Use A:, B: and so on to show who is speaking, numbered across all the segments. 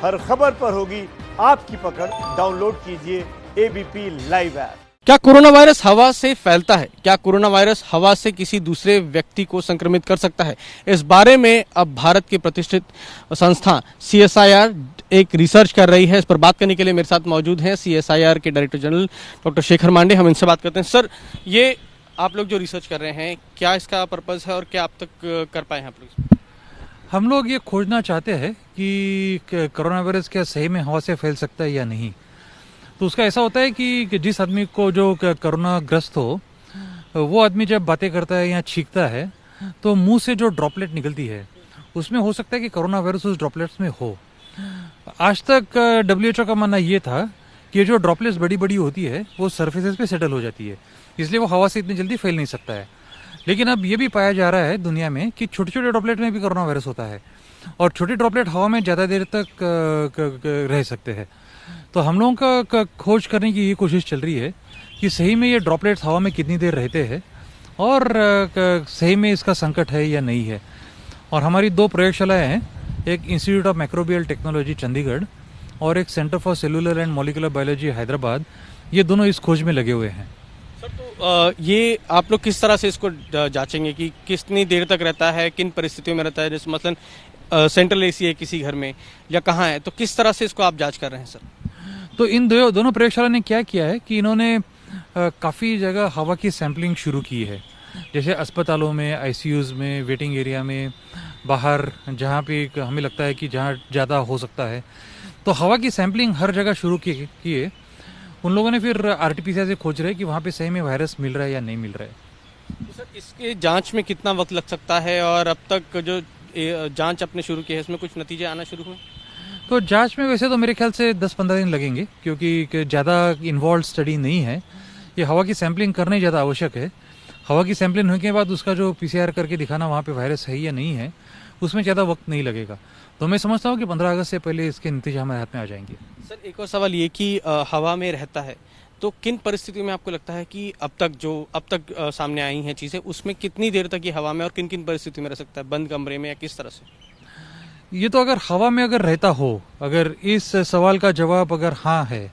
A: हर खबर पर होगी आपकी पकड़। डाउनलोड कीजिए एबीपी लाइव ऐप।
B: क्या कोरोना वायरस हवा से फैलता है? क्या कोरोना वायरस हवा से किसी दूसरे व्यक्ति को संक्रमित कर सकता है? इस बारे में अब भारत की प्रतिष्ठित संस्था CSIR एक रिसर्च कर रही है। इस पर बात करने के लिए मेरे साथ मौजूद हैं CSIR के director general doctor Shekhar Mande. हम इनसे बात करते हैं। सर, ये आप लोग जो रिसर्च कर रहे हैं, क्या इसका पर्पज़ है और क्या आप तक कर पाए हैं आप लोग?
C: हम लोग ये खोजना चाहते हैं कि कोरोना वायरस क्या सही में हवा से फैल सकता है या नहीं। तो उसका ऐसा होता है कि जिस आदमी को जो कोरोना ग्रस्त हो, वो आदमी जब बातें करता है या छींकता है तो मुंह से जो ड्रॉपलेट निकलती है उसमें हो सकता है कि कोरोना वायरस उस ड्रॉपलेट्स में हो। आज तक WHO का मानना ये था कि ये जो ड्रॉपलेट्स बड़ी बड़ी होती है वो सरफेसेस पे सेटल हो जाती है, इसलिए वो हवा से इतनी जल्दी फैल नहीं सकता है। लेकिन अब ये भी पाया जा रहा है दुनिया में कि छोटे छोटे ड्रॉपलेट में भी कोरोना वायरस होता है और छोटे ड्रॉपलेट हवा में ज़्यादा देर तक रह सकते हैं। तो हम लोगों का खोज करने की ये कोशिश चल रही है कि सही में ये ड्रॉपलेट्स हवा में कितनी देर रहते हैं और सही में इसका संकट है या नहीं है। और हमारी दो प्रयोगशालाएं हैं, एक institute of microbial technology Chandigarh और एक centre for cellular and molecular biology Hyderabad. ये दोनों इस खोज में लगे हुए हैं।
B: सर, तो ये आप लोग किस तरह से इसको जांचेंगे कि कितनी देर तक रहता है, किन परिस्थितियों में रहता है? जैसे मसलन सेंट्रल AC है किसी घर में या कहाँ है, तो किस तरह से इसको आप जांच कर रहे हैं सर?
C: तो इन दोनों प्रयोगशाला ने क्या किया है कि इन्होंने काफ़ी जगह हवा की सैंपलिंग शुरू की है, जैसे अस्पतालों में, ICUs में, वेटिंग एरिया में, बाहर जहाँ पे हमें लगता है कि जहाँ ज़्यादा हो सकता है, तो हवा की सैंपलिंग हर जगह शुरू किए। उन लोगों ने फिर RT-PCR से खोज रहे कि वहाँ पे सही में वायरस मिल रहा है या नहीं मिल रहा है।
B: तो सर, इसके जांच में कितना वक्त लग सकता है और अब तक जो जांच आपने शुरू की है इसमें कुछ नतीजे आना शुरू हुए?
C: तो जांच में वैसे तो मेरे ख्याल से 10-15 दिन लगेंगे, क्योंकि ज़्यादा इन्वॉल्व स्टडी नहीं है। ये हवा की सैंपलिंग करना ही ज़्यादा आवश्यक है। हवा की सैंपलिंग होने के बाद उसका जो PCR करके दिखाना वहाँ पे वायरस है या नहीं है, उसमें ज़्यादा वक्त नहीं लगेगा। तो मैं समझता हूँ कि 15 अगस्त से पहले इसके नतीजे हमारे हाथ में आ जाएंगे।
B: सर, एक और सवाल ये कि हवा में रहता है तो किन परिस्थितियों में आपको लगता है कि अब तक सामने आई हैं चीज़ें, उसमें कितनी देर तक ये हवा में और किन किन परिस्थितियों में रह सकता है, बंद कमरे में या किस तरह से?
C: ये तो अगर हवा में अगर रहता हो, अगर इस सवाल का जवाब अगर हाँ है,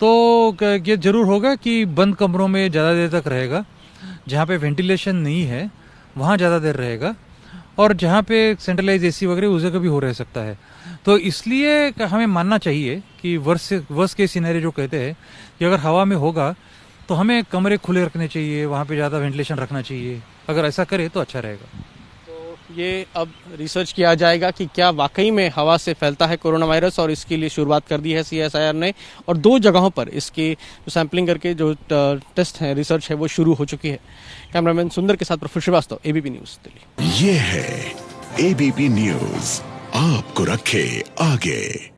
C: तो ये जरूर होगा कि बंद कमरों में ज़्यादा देर तक रहेगा, जहाँ पे वेंटिलेशन नहीं है वहाँ ज़्यादा देर रहेगा, और जहाँ पे सेंट्रलाइज AC वगैरह उस जगह भी हो रह सकता है। तो इसलिए हमें मानना चाहिए कि वर्स्ट केस सिनेरियो जो कहते हैं कि अगर हवा में होगा तो हमें कमरे खुले रखने चाहिए, वहाँ पे ज़्यादा वेंटिलेशन रखना चाहिए। अगर ऐसा करे तो अच्छा रहेगा।
B: ये अब रिसर्च किया जाएगा कि क्या वाकई में हवा से फैलता है कोरोना वायरस, और इसके लिए शुरुआत कर दी है CSIR ने, और 2 जगहों पर इसकी सैंपलिंग करके जो टेस्ट है, रिसर्च है, वो शुरू हो चुकी है। कैमरामैन सुंदर के साथ प्रफुल्ल श्रीवास्तव, ABP न्यूज़ दिल्ली।
D: ये है ABP न्यूज़, आपको रखे आगे।